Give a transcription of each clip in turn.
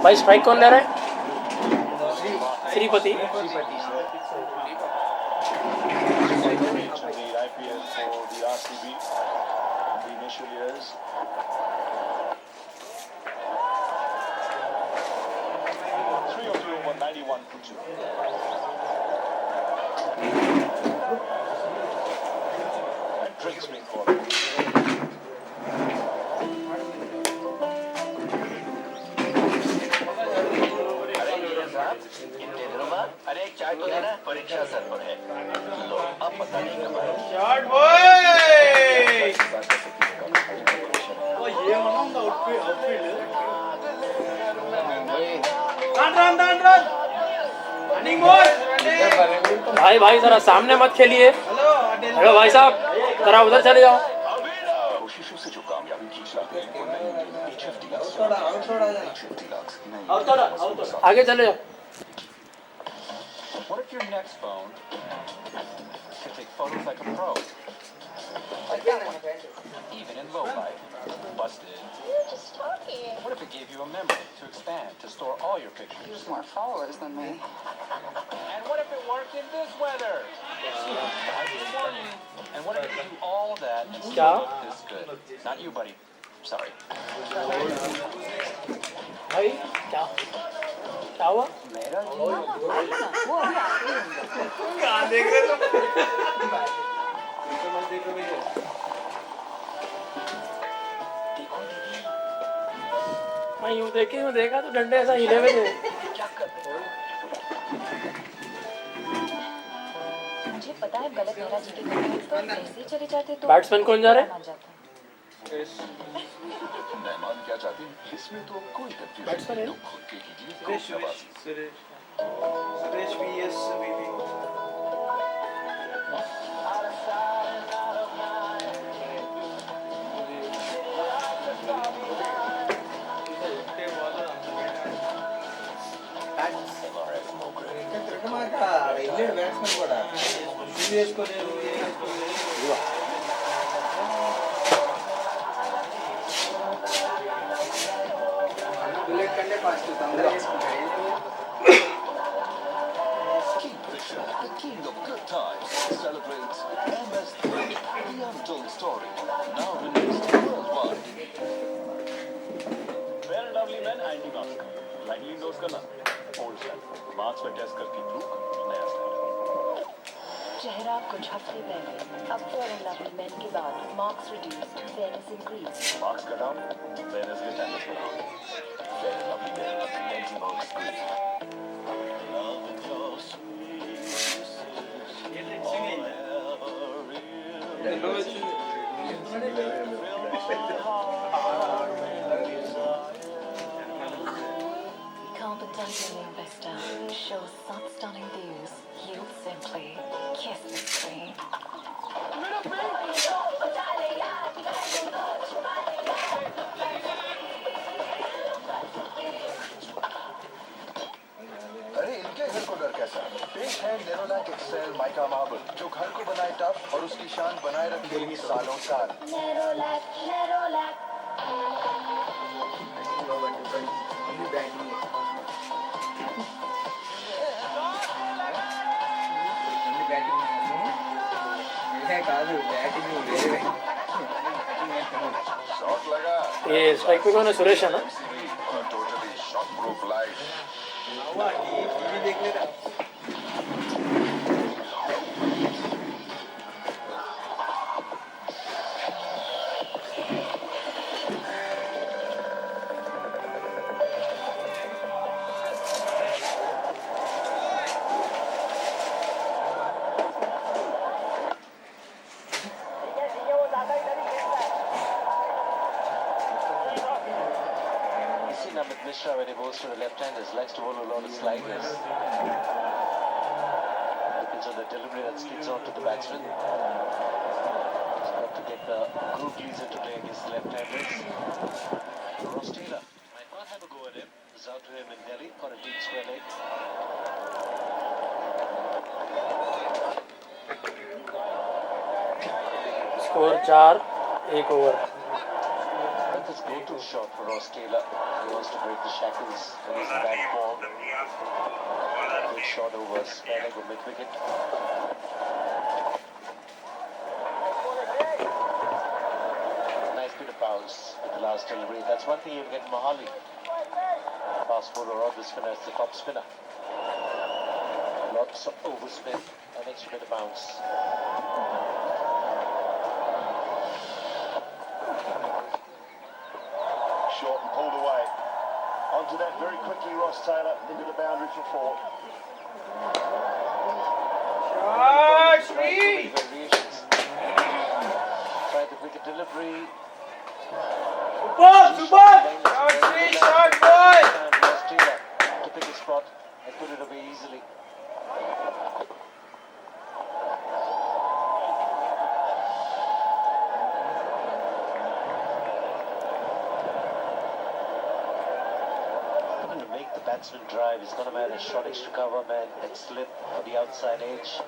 भाई स्ट्राइक कौन ले रहा है? श्रीपति. अरे एक चार्ट किया ना, परीक्षा सर पर है तो अब पता नहीं कब आएगी. चार्ट बॉय ओ ये वाला ना आउटफील्ड रन रनिंग बॉय. भाई भाई जरा सामने मत खेलिए. हेलो भाई साहब, जरा उधर चले जाओ. कोशिशों से जो कामयाबी खींच लाते हैं वो नहीं आगे चले जाओ. What if your next phone could take photos like a pro? Even in low light. Busted. You're just talking. What if it gave you a memory to expand, to store all your pictures? There's more followers than me. And what if it worked in this weather? And what if you do all that and still क्या? look this good? Not you, buddy. Sorry. भाई क्या हुआ? कहाँ देख रहे तुम? मैं यूँ देखा तो डंडे ऐसा हिले हुए थे. मुझे पता है गलत मेरा जी के करना है तो ऐसे चले जाते तो बैट्समैन कौन जा रहा है? मेहमान क्या चाहते हैं? इसमें तो कोई बैट्समैन है ना? Suresh VS VP. England batsmen కూడా షూ వేసుకోలేదు. బుల్లెట్ కంటే ఫాస్ట్ తొందరగా వేసుకుంటాడు. The king of good times celebrates MS3, the untold story, now released worldwide. Fair and lovely men anti-mask. Lightly endorse करना. Old style. Marks पर test करके look नया style. चेहरा कुछ हफ्ते पहले अब फेयर एंड लवली मेन के बाद marks reduced fairness increase. Marks का डाउन, fairness के चैनल्स पर down. Fair and lovely men, Nancy Marks Group. Competent investor shows such stunning views. You simply kiss the screen. अरे इनके घर को डर कैसा? पेश है नेरोलैक एक्सेल माइका मार्बल जो घर को बनाए टफ और उसकी शान बनाए रखेगी सालों साल. కాదు బ్యాటింగ్ వేరే शॉट लगा. ये स्ट्राइक पे कौन है? सुरेश है ना? Totally shock proof life. TV देख ले रहा. Mishra, when he bowls to the left-handers, likes to bowl a lot of sliders. Depends on the delivery that sticks on to the batsman. He's got to get the groove leaser to play against the left-handers. Ross Taylor might not have a go at him. It's out to him in Delhi for a deep square leg. Score 4-1 over. That's his go-to shot for Ross Taylor. He wants to break the shackles of his back ball. Good shot over spare leg or mid wicket. Nice bit of bounce at the last delivery. That's one thing you get in Mohali. Fast bowler or the spinner is the top spinner. Lots of overspin and extra bit of bounce. Short and pulled away. Onto that very quickly, Ross Taylor into the boundary for 4. Variations. Tried the wicket delivery. Super! Short boy! And Ross Taylor to pick a spot and put it away easily. To make the batsman drive, he's got a man a short extra cover man and slip for the outside edge.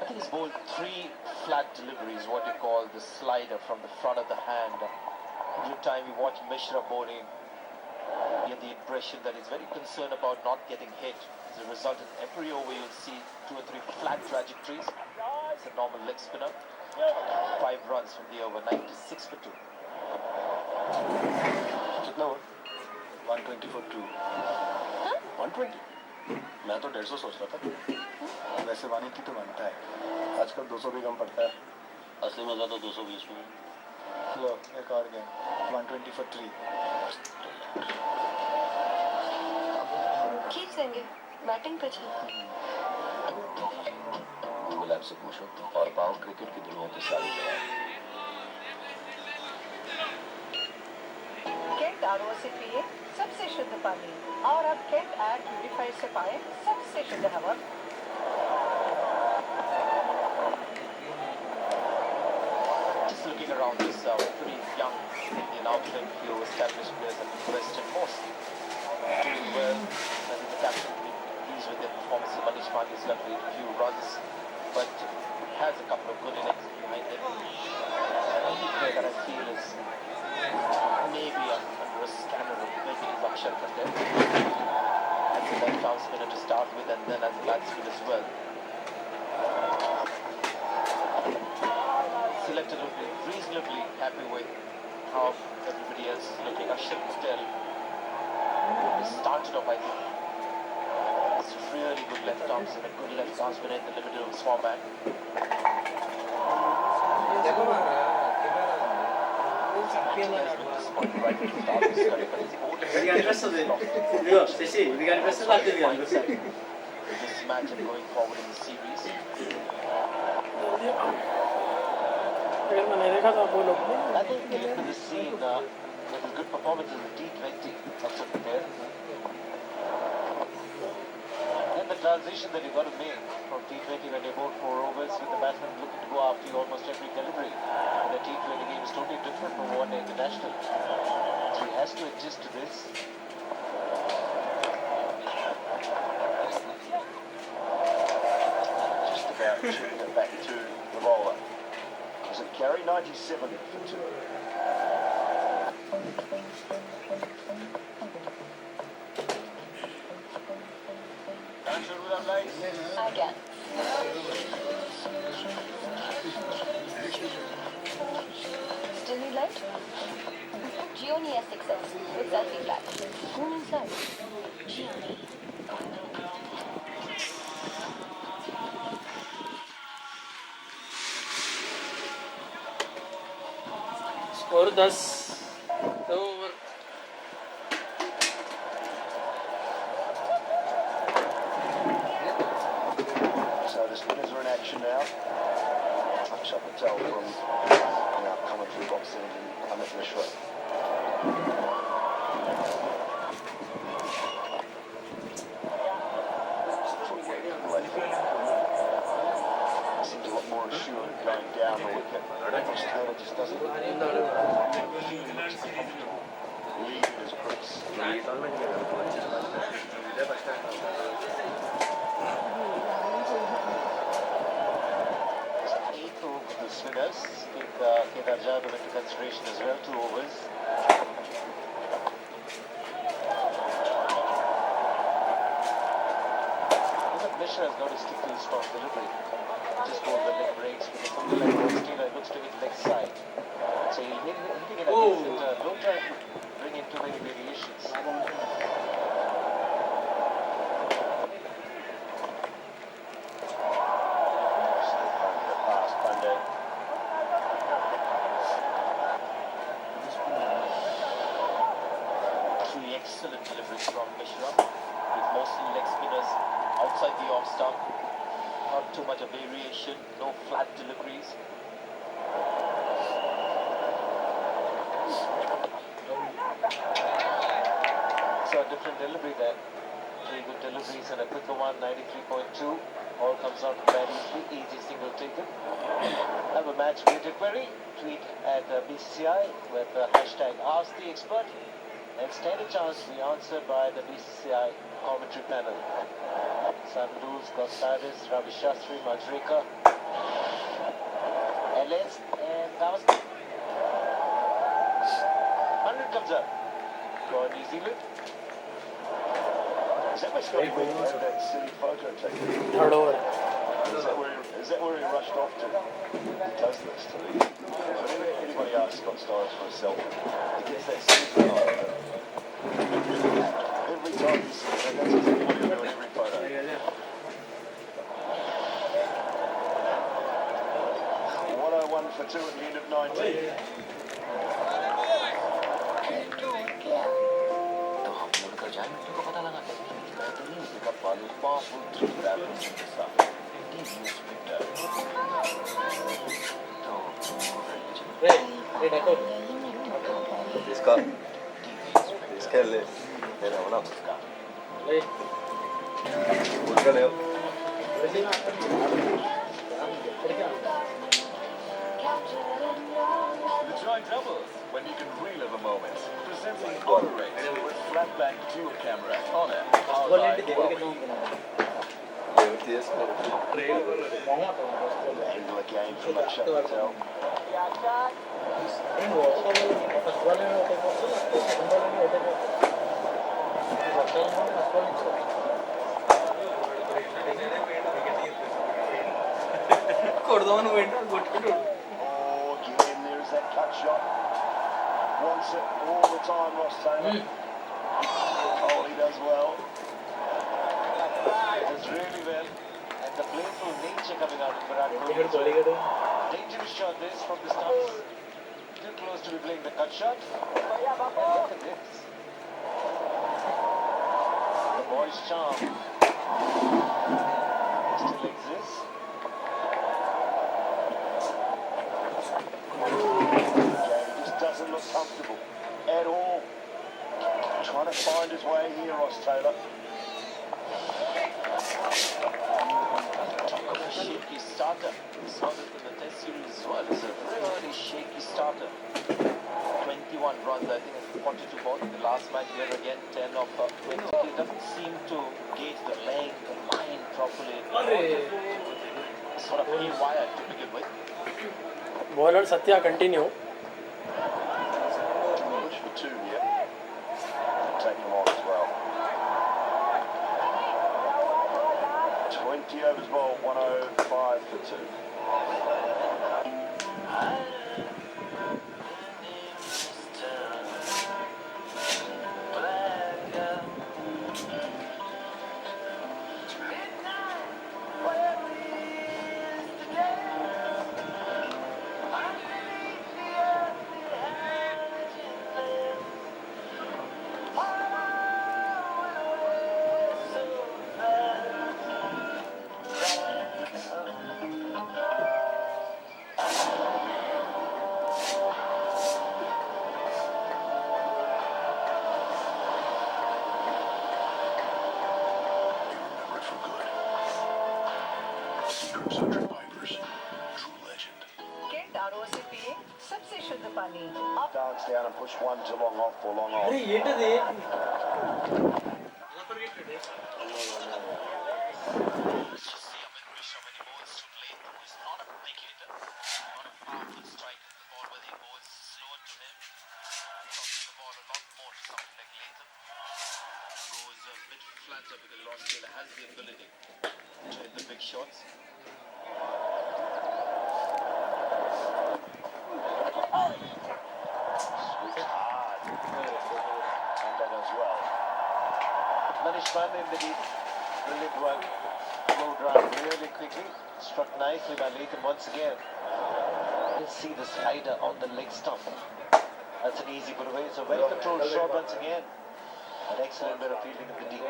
I think he's bowled 3 flat deliveries, what you call the slider from the front of the hand. Every time you watch Mishra bowling, you get the impression that he's very concerned about not getting hit. As a result, in every over you'll see 2 or 3 flat trajectories. It's a normal leg spinner. 5 runs from the over, 96 for 2. कितना हुआ? 120 for 2. 120? मैं तो 150 सोच रहा था. वैसे 180 तो बनता है. आजकल 200 भी कम पड़ता है. असली मजा तो 220 में है। लो एक और गेम. 120 for 3. खींच देंगे बैटिंग पे चल गुलाब से पूछो और पाओ क्रिकेट की दुनिया के सारे जवाब। कैंट आरओ से पिए सबसे शुद्ध पानी और अब कैंट एयर प्यूरिफायर से पाए सबसे शुद्ध हवा। Just looking around this pretty young Indian outfit, few established players have impressed him most. Doing well, I think the captain will be pleased with their performance. Manish Pandey's got a few runs, but has a couple of good innings behind him. The only player that I feel is maybe under a scanner of maybe Lakshar Patel. As a left-arm spinner to start with, and then as a batsman as well. Selected looking reasonably happy with how everybody else is looking. Lakshar Patel started off, I think, it's really good left-arm spinner, a good left-arm spinner in the limited overs format. This match and going forward in the series. मैंने देखा था वो लोग I think came to the scene with a good performance in the T20 Lakshar Patel. And the transition that you got to make from T20 when you bowled 4 overs with the batsman looking to go after you almost every delivery. And the T20 game is totally different from one day international. So he has to adjust to this. Just about chipping it back to the bowler. Was it Gary? 97 for 2. Don't shoot with that, ladies. I can. Still need light? Gioni S6S with selfie flash. Go inside. Gioni. Score 10 over So the spinners are in action now. Lakshar Patel from commentary box and Amit Mishra. Seems a lot more assured going down the wicket. Ross Taylor just doesn't look comfortable leading his crease. Eighth over the spinners. Take Kedar Jadhav into consideration as well, 2 overs. Mishra has got to stick to his strong delivery. Just go the leg breaks because something like Ross Taylor looks to his leg side. So he'll hit it at decent. Don't try to bring in too many variations. Three excellent deliveries from Mishra, with mostly leg spinners outside the off stump. Not too much of variation, no flat deliveries. So a different delivery there. 3 good deliveries and a quicker one, 93.2. All comes out very easy single taken. Have a match related query. Tweet at BCCI with hashtag Ask the Expert. And stand a chance to be answered by the BCCI commentary panel. Sandus, Gonzalez, Ravi Shastri, Majreka, LS, and Thomas. 100 comes up. Go on New Zealand. Is that what's got him over that silly photo taken? Third over. Is that where he rushed off to? He does this to these. Whenever anybody asks Scott Stiles for a selfie, he gets that silly photo. Every time you see it, that's exactly what he'll do in every photo. 101 for 2 at the end of 19. तो हम मुड़कर जाए मिट्टी को पता लगा कहते नहीं pick up on powerful 3 battles in the stuff. Indeed, you split इसका ले मेरा वाला उसका उसका ले The joint doubles, when you can relive a moment. Presenting Operate with flat back dual camera on it. Powered by Huawei. a game from that shut hotel. Oh, again, there's that cut shot. Wants it all the time, Ross Taylor. Oh, he does well. Does really well. And the playful nature coming out of Virat Kohli. Dangerous shot this from the stumps. Too close to be playing the cut shot. And look at this. The boy's charm still exists. He just doesn't look comfortable at all. Trying to find his way here, Ross Taylor. Talk of a shaky starter. We saw this in the test series as well. It's a really shaky starter. 21 runs, I think it's 42 balls. In the last match here again, 10 of 20. He doesn't seem to gauge the leg, the line properly. Sort of haywire to begin with. Bowler Satya continue. Push for two here. Take him on as well. 20 overs bowled, 105 for 2. Get RO से पिए सबसे शुद्ध पानी। Dance down and push one to long off or long on. flatter because Ross Taylor has the ability to hit the big shots. Switch hard. And that as well. Manish Pandey in the deep. Brilliant work. Low drive really quickly. Struck nicely by Latham once again. Let's see the slider on the leg stump. That's an easy put away. It's a well-controlled shot once again. An excellent bit of fielding in the deep.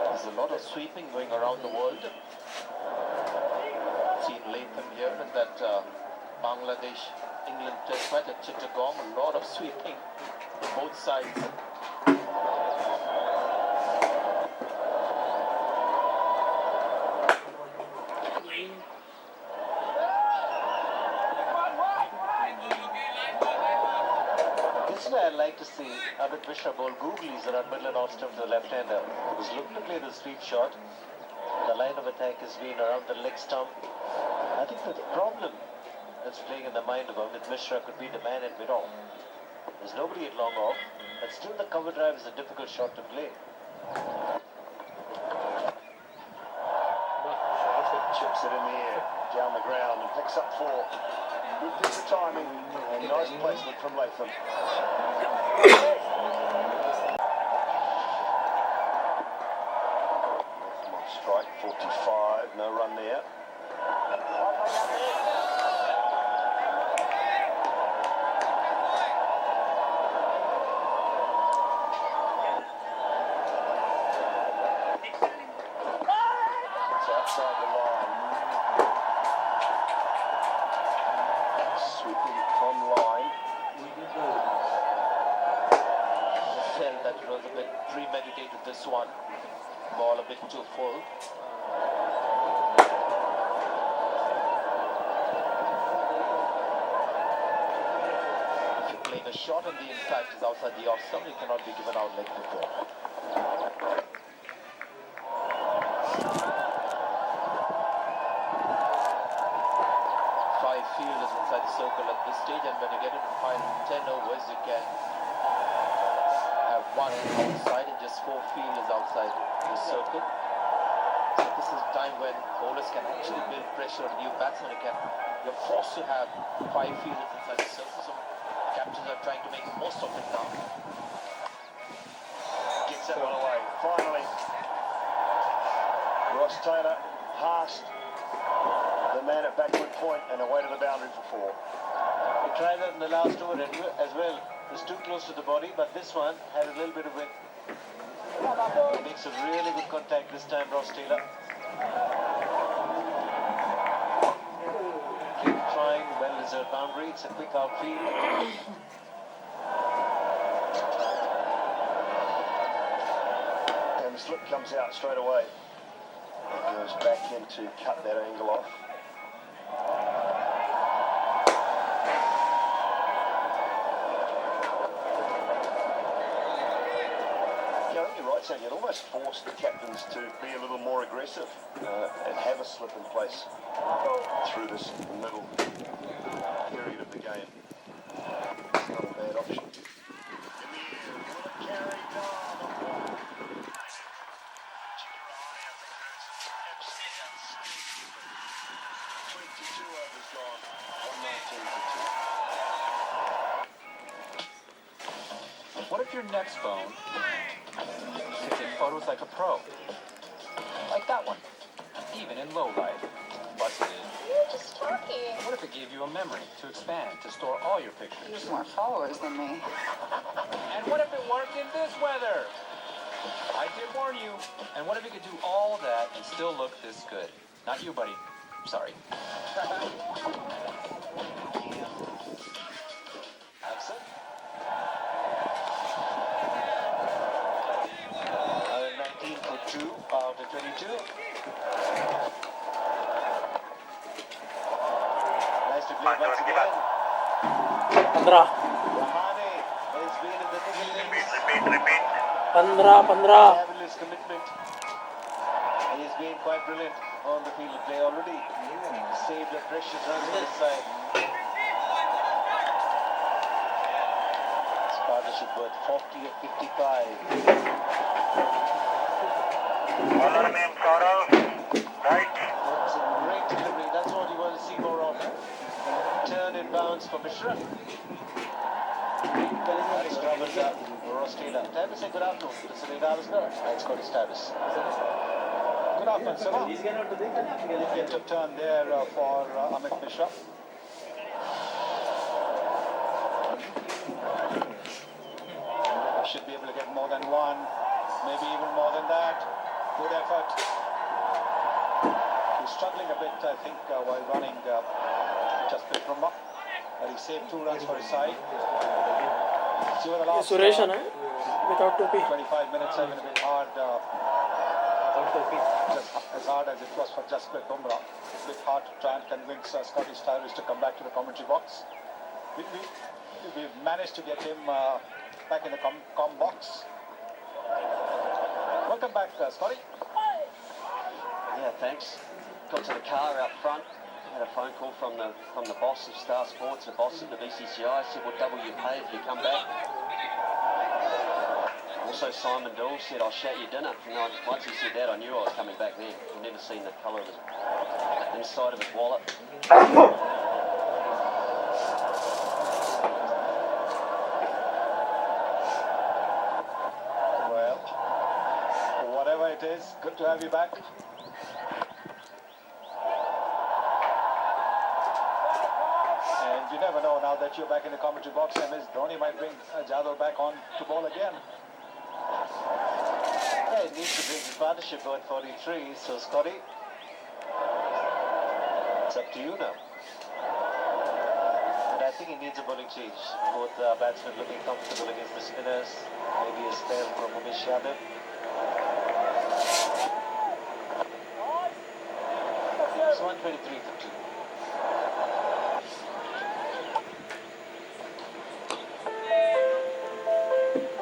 There's a lot of sweeping going around the world. Seen Latham here in that Bangladesh-England test match at Chittagong. A lot of sweeping on both sides. I'd like to see Abid Mishra bowl googlies around middle and off stump to the left-hander. He's looking to play the sweep shot. The line of attack has been around the leg stump. I think the problem that's playing in the mind of Abid Mishra could be the man at mid-off. There's nobody at long off, but still the cover drive is a difficult shot to play. Chips it in the air, down the ground, and picks up 4. Good piece of timing and nice placement from Latham. Strike 45, no run there. It's outside the line. Sweeping from line. I felt that it was a bit premeditated, this one. Ball a bit too full. If you're playing a shot and the impact is outside the off stump, it cannot be given out like before. Five fielders inside the circle at this stage, and when you get into 5 and 10 overs, you can have one outside and just 4 fielders outside the circle. So this is time when bowlers can actually build pressure on new batsmen. You're forced to have 5 fielders inside the circle, so captains are trying to make most of it now. Gets that one away, finally. Ross Taylor past the man at backward point and away to the boundary for 4. He tried that in the last over as well. It was too close to the body, but this one had a little bit of wind. He makes a really good contact this time, Ross Taylor. Keep trying, well-deserved boundary. It's a quick outfield. And the slip comes out straight away. It goes back in to cut that angle off. Saying it almost forced the captains to be a little more aggressive and have a slip in place through this middle period of the game. It's not a bad option. In the air, will it carry down? Chirai, I think that's absolutely 22 overs gone, 119 for 2. What if your next phone could take photos like a pro? Like that one. Even in low light. Busted. You're just talking. What if it gave you a memory to expand, to store all your pictures? There's more followers than me. And what if it worked in this weather? I did warn you. And what if you could do all that and still look this good? Not you, buddy. Sorry. Absent. 19 for 2 out of 22. Nice to play once again. 15 Rahane has been in the thick of things. 15 Fabulous commitment. He has been quite brilliant on the field of play already. Saved a precious run on this side. As far as partnership worth 40 or 55. That's a great delivery. That's what you want to see more of. Turn in bounds for Mishra. That's travels up for Australia. Tavis, say good afternoon. This is Davis. That's got his Tavis. Good afternoon, Siva. Get a turn there for Amit Mishra. Should be able to get more than one, maybe even more than that. Good effort. He's struggling a bit, I think, while running just from up. But he saved 2 runs for his side. See what the last Suresh है ना without टोपी 25 minutes have been a bit hard. Just as hard as it was for Jasprit Bumrah. A bit hard to try and convince Scottish Tyrese to come back to the commentary box. We've managed to get him back in the com box. Welcome back, Scotty. Yeah, thanks. Got to the car out front. Had a phone call from the boss of Star Sports, the boss of the BCCI. Said, "What double you pay if you come back?" Also, Simon Dool said, "I'll shout you dinner." And once he said that, I knew I was coming back then. I've never seen the colour of his inside of his wallet. Well, whatever it is, good to have you back. And you never know, now that you're back in the commentary box, Ms. Dhoni might bring Jadhav back on to bowl again. Yeah, he needs to bring his partnership worth 43, so Scotty, it's up to you now. But I think he needs a bowling change. Both batsmen looking comfortable against the spinners. Maybe a spell from Umesh Yadav. It's 123 for 2.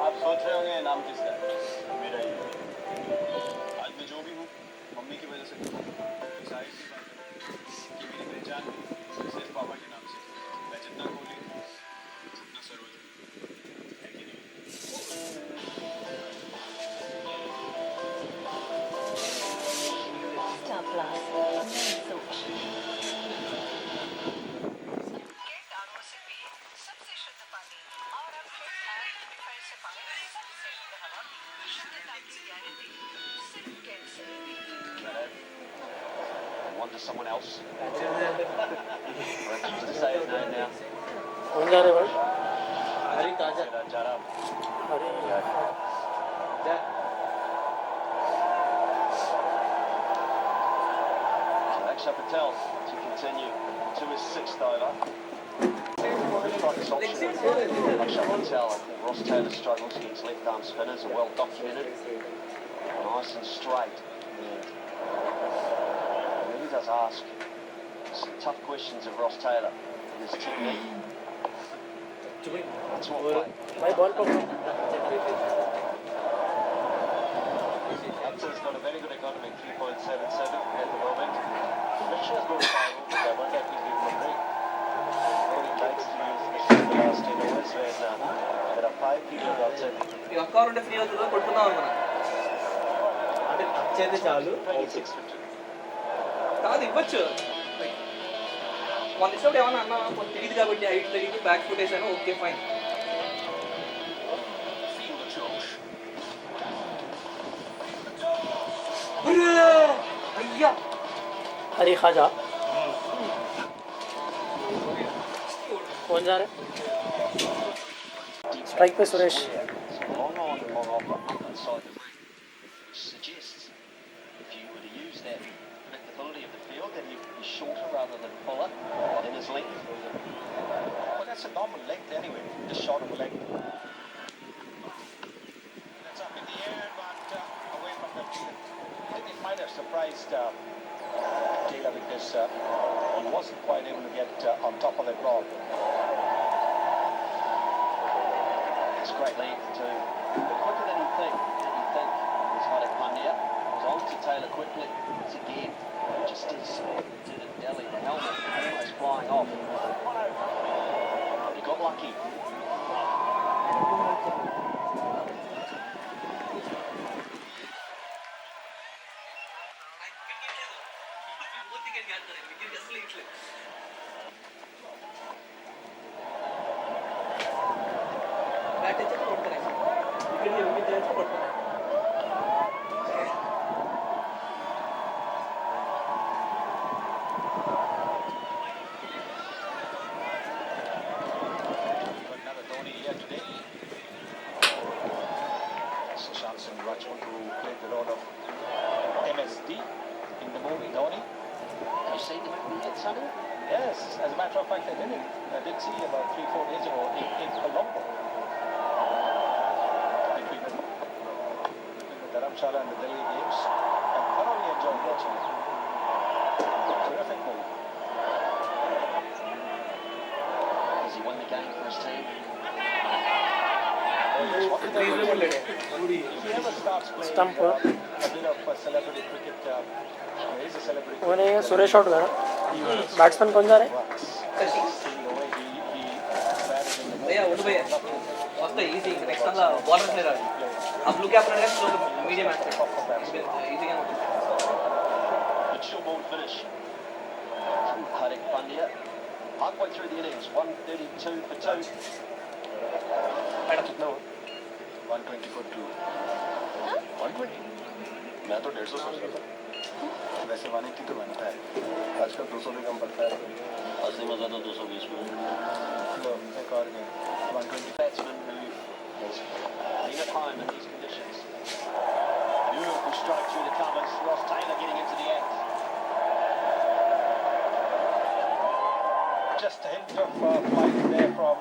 आप सोच रहे होंगे नाम किसका है? मेरा ही है। आज मैं जो भी हूँ मम्मी की वजह से हूँ। सारी सी बात है कि मेरी पहचान भी सिर्फ पापा के नाम से। मैं जितना कोहली उतना सरोज है कि नहीं? Star Plus, main सोच। के दानों से भी सबसे शुद्ध पानी और अब फिर प्यूरिफायर से पानी सबसे शुद्ध हवा शुद्धता की गारंटी सिर्फ cancer On to someone else. Refuse to say his name now. कौन जा रहे भाई Jarab. अरे Akshay Patel to continue to his 6th over. Akshay Patel, I think Ross Taylor struggles against left arm spinners are well documented. Nice and straight. And he really does ask some tough questions of Ross Taylor and his technique. That's what play. भाई ball पकड़ो Hunter's got a very good economy, 3.77 at the moment. Mishra's got a final, but I wonder if he'll give him a break. He likes to use Mishra in the last 10 overs when there are 5 people outside. ఈ ఒక్క ఉంటే free అవుతుందో కొట్టుకుందాం అనుకున్నా అంటే touch అయితే చాలు 26 for 2. కాదు ఇవ్వచ్చు మన ఇష్టం ఏమన్నా అన్నా కొంచెం తెలియదు కాబట్టి హైట్ తెలియదు బ్యాక్ ఫుట్ వేసాను ఓకే ఫైన్ అయ్యా हरी खाजा कौन जा रहा है स्ट्राइक पे Suresh Long on, long off, up inside the ring, which suggests if you were to use that predictability of the field, then you'd be shorter rather than fuller in his length. Well, that's a normal length anyway, just short of a length. That's up in the air, but away from the field. I think it might have surprised Taylor because he wasn't quite able to get on top of that ball. It's great length too. But quicker than you think. He's got a Pandya. Was on to Taylor quickly. It's again. Just didn't dally. The helmet almost flying off. He got lucky. ಕಟ್ಟಿದ್ರೆ ಕೊಡ್ತಾರೆ ವಿಕೆಟ್ಗೆ ಹೋಗಿದ್ದೆ ಅಂತ ಕೊಡ್ತಾರೆ Another Dhoni here today. Sushant Singh Rajput, who played the role of MSD in the movie Dhoni. Have you seen the movie yet, Sonny? Yes, as a matter of fact, I did see about 3-4 days ago in Colombo. Between the Dharamshala and the Delhi games. I thoroughly enjoyed watching it. Terrific movie. Has he won the game for his team? If he ever starts playing Stump. a bit of celebrity cricket, there is a celebrity वो नहीं cricket. Suresh out करा batsman कौन जा रहे हैं भैया उठ भैया वक्त ఈజీ నెక్స్ట్ అలా బౌలర్స్ లేరు अब लुक आप रन स्लो मीडियम ఈజీగా ఉంటుంది Good short ball finish from Hardik Pandya. Halfway through the innings, 132 for 2. No, 120 for 2. 120 मैं तो 150 सोच रहा था वैसे 180 तो बनता है. आजकल 200 भी कम पड़ता है असली मजा तो 220 में. लो एक और game 120. Batsman who has been at home in these conditions. Beautiful strike through the covers. Ross Taylor getting into the act. Just a hint of flight there from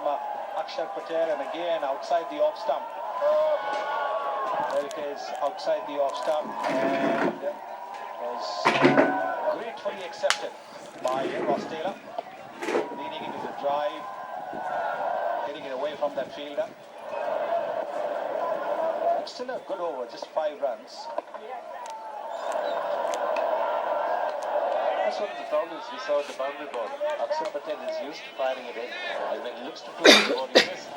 Akshar Patel, and again outside the off stump. There it is, outside the off stump, and was gratefully accepted by Ross Taylor, leading into the drive, getting it away from that fielder. It's still a good over, just 5 runs. That's one of the problems we saw at the boundary ball. Akshar Patel is used to firing it in. And when he looks to play the ball, he just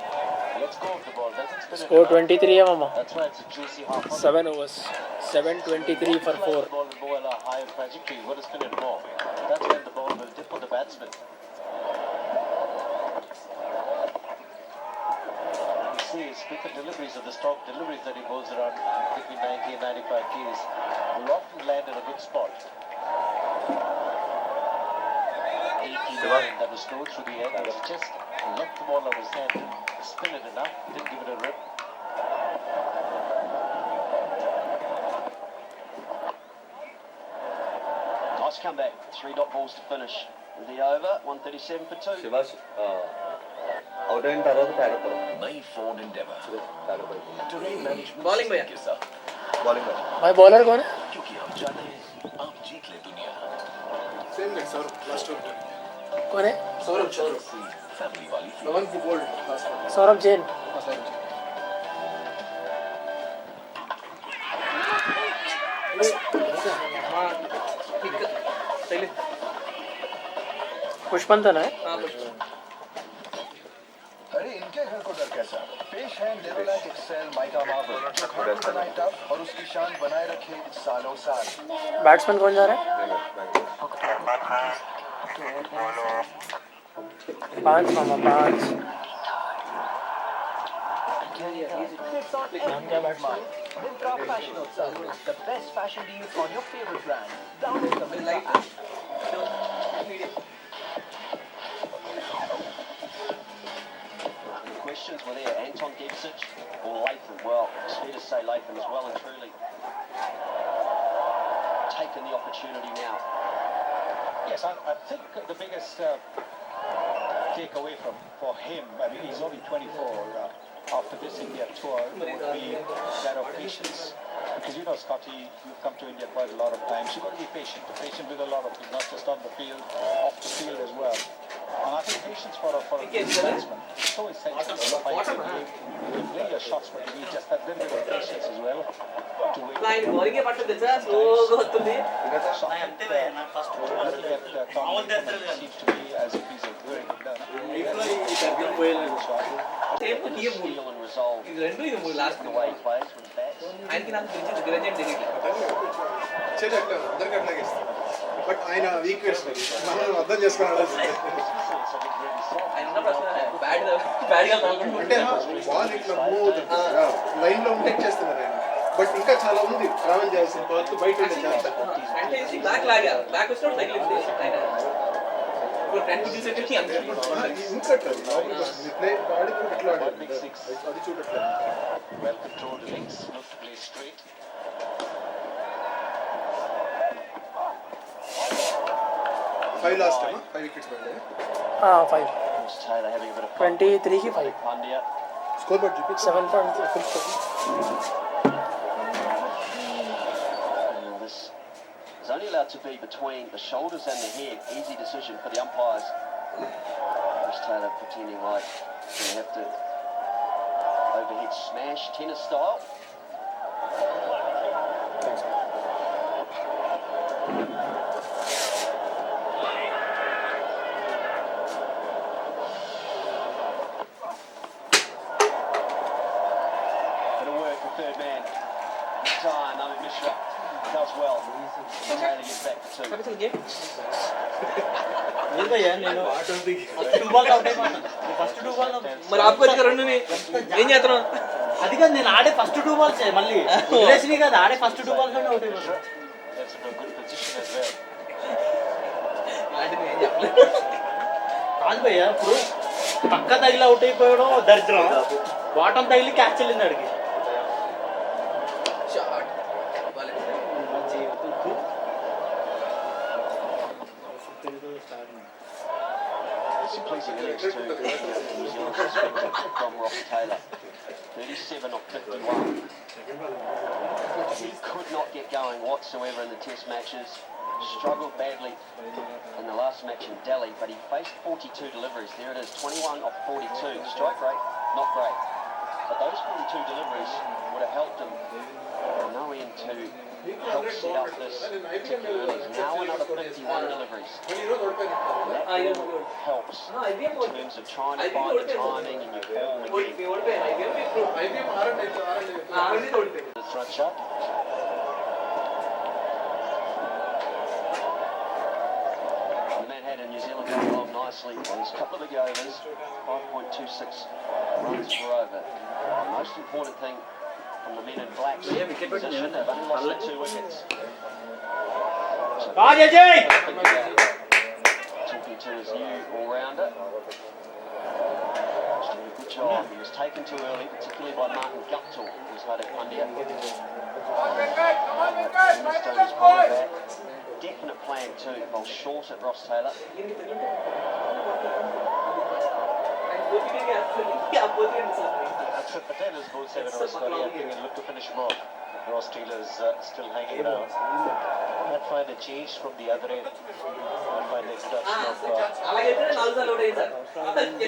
lets go of the ball, doesn't spin it score around. 23 है मामा That's why it's a juicy half. 7 overs 723 for 4 The ball will go at a higher trajectory. You've got to spin it more. That's when the ball will dip for the batsman. You see his quicker deliveries of the stock deliveries that he goes around between 90 and 95 Ks will often land in a good spot. 89, that was slow through the air. That was just let the ball out of his hand, spin it enough, didn't give it a rip. Nice comeback, 3 dot balls to finish. The over, 137 for 2. శివాష్ out అయిన తర్వాత తాగతాం नई phone endeavor terrain management Bowling भैया. के साथ bowling में भाई bowler कौन है क्योंकि हम चाहते हैं आप जीत ले दुनिया same next Sourav last over कौन है సౌరవ్ फैमिली वाली లవన్ కు bowled last over Saurabh Jain पुष्पंतन है अरे इनके घर को डर कैसा पेश है नेरोलैक एक्सेल माइका मार्बल जो घर को बनाए टफ और उसकी शान बनाए रखे सालों साल बैट्समैन कौन जा रहा है 5 मामा 5 नाम क्या batsman Mintra Fashion Utsav, the best fashion deals on your favorite brand. Download the Mintra app. The questions were there, Anton Gebsich or Latham? Well, it's fair to say Latham is well and truly taken the opportunity now. Yes, I think the biggest takeaway for him, I mean, he's only 24 after this India tour, would be that of patience. Because you know, Scotty, you've come to India quite a lot of times. You've got to be patient with a lot of things, not just on the field, off the field as well. And I think patience for a batsman is so essential. You play your shots, but you need just that little bit of patience as well to wait. ఆయన బౌలింగే పట్టదు తెలుసా స్లోగా వస్తుంది Seems to be as if he's a very good done. Same team Feel and resolve ఇది రెండు ఇది మూడు last the way he plays when he bats. ఆయనకి నాకు తెలిసి గ్రెజెంట్ తెలియదు చేతి అట్లా అందరికి అట్లాగే ఇస్తాం బట్ ఆయన వీక్నెస్ మనం అర్థం చేసుకోవాలి. ఆయన ఉన్నప్పుడు అసలు బ్యాడ్గా అంటే బాల్ ఇట్లా మూవ్ అవుతుంది, లైన్ లో ఉంటే చేస్తున్నారు ఆయన. బట్ ఇంకా చాలా ఉంది ట్రావెల్ చేయాల్సిన పార్ట్ బయట చేస్తారు. అంటే బ్యాక్ లాగా బ్యాక్ వచ్చినప్పుడు తగిలింది ఆయన ఇప్పుడు ఫ్రంట్ చూసేసరికి అంత ప్లే ఆడి ఇట్లా ఆడాడు. అది చూడట్లేదు. Well controlled links, look to play straight. 5 last time 5 wickets పడ్డాయి. 5 Ross Taylor having a bit of fun. 23 కి 5 Pandya. స్కోర్ బోర్డ్ చూపించు. 7.3 full score. This is only allowed to be between the shoulders and the head. Easy decision for the umpires. Ross Taylor pretending like they have to overhead smash tennis style. Bit of work the third man. This time Amit Mishra does well. Taylor gets back to 2. నేను first 2 ball out అయిపోయాను. First 2 ball మరి ఆపుకో రెండు ఏం చేస్తున్నావు? అది కాదు నేను ఆడే ఫస్ట్ 2 బాల్స్ మళ్ళీ వదిలేసినాయి కదా, ఆడే ఫస్ట్ 2 బాల్స్ అవుట్ అయిపోతాను. That's a good position as well. కాదు భయ్యా, ఇప్పుడు పక్క తగిలి అవుట్ అయిపోయాడు దరిద్రం, బాటం తగిలి క్యాచ్ వెళ్ళింది అడిగి. Pleasing innings to New Zealand perspective from Ross Taylor. 37 of 51. He could not get going whatsoever in the test matches. Struggled badly in the last match in Delhi, but he faced 42 deliveries. There it is, 21 of 42. Strike rate, not great. But those 42 deliveries would have helped him no end to help set up this particular innings. Now another 51 deliveries. That all helps in terms of trying to find the timing and your form again. The front shot. The Manhattan New Zealand going along nicely on his couple of big overs. 5.26 runs per over. The most important thing from the men in black's position, they've only lost 2 wickets. So, talking to his new all-rounder. He's doing a good job. He was taken too early, particularly by Martin Guptill, who's had a Pandya. Definite plan too. Bowl short at Ross Taylor. Akshar Patel has bowled 7 overs. Scotty, I think he'll look to finish him off. Ross Taylor's still hanging around. Might find a change from the other end. Might find the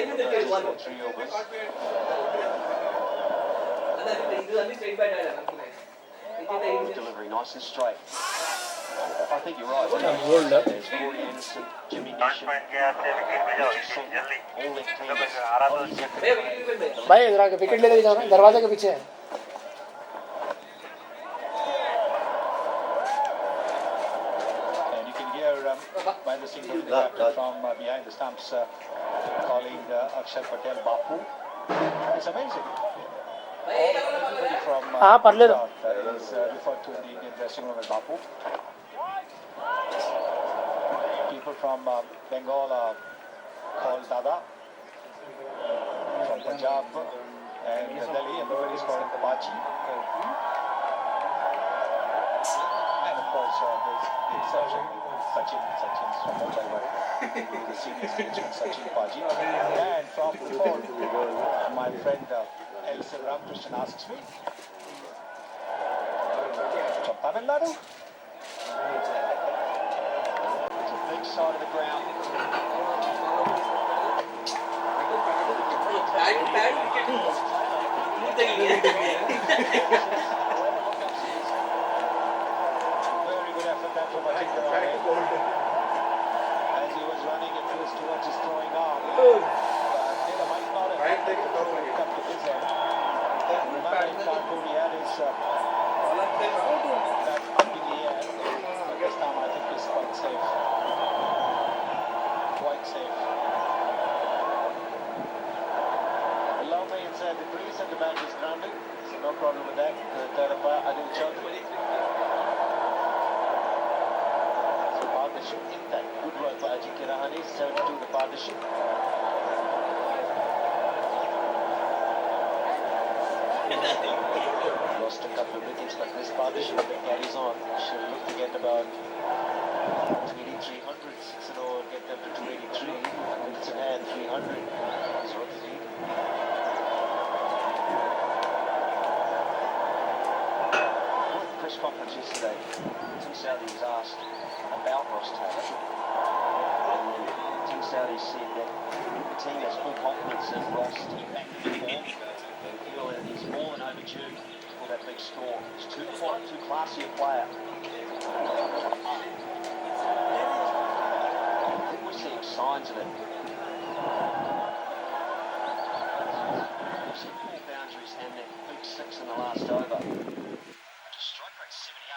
introduction of 3 overs. Delivery nice and straight. I think you're right. There's Corey Anderson, Jimmy Nation, Richard Singh, all left-handers. भाई इधर आके wicket लेकर जाओ ना, दरवाजे के पीछे है. And you can hear Mahendra Singh Dhoni, the captain, from behind the stumps calling Akshar Patel Bapu. It's amazing. From parle do. is referred to in the Indian dressing room as Bapu. People from Bengal are called Dada. From Punjab and Delhi, everybody is called Pachi. And of course, there's the exception, Sachin from Mumbai, the senior statesman Sachin Paji. And from before, my friend L. Ramakrishnan asks me, from Tamil Nadu? It's a big side of the ground. Very good effort that from Ajit Rai. As he was running it was towards his throwing arm. Taylor might not have come to his end. Remember, in Kanpur he had his that up in the air. But this time I think he's quite safe. at the crease and the bat is grounded. So no problem with that. Third umpire, Adil Chaudhary. So partnership intact. Good work by Ajit Kirahani. 7-2 the partnership. Lost a couple of wickets, but this partnership carries on. Should look to get about 23 hundreds. So they'll get them to 283. Wickets in hand, 300 is what they need. Good press conference yesterday. Tim Southee was asked about Ross Taylor. And Tim Southee said that the team has full confidence in Ross to get back to form. They feel that he's more than overdue for that big score. He's too classy a player. I think we're seeing signs of it. We've seen 4 boundaries and that big 6 in the last over. Strike rate 78.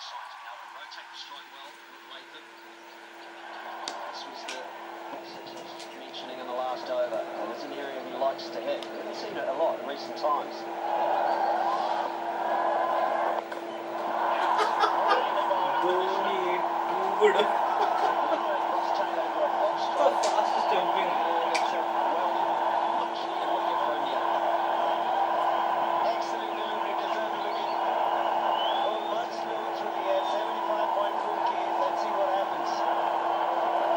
Signs being able to rotate the strike well with Latham. This was the 6 I was just mentioning in the last over. And it's an area he likes to hit. We haven't seen it a lot in recent times. Good. Fastest jumping. Excellent delivery, deserved wicket. Going much slower through the air, 75.4 k's. Let's see what happens.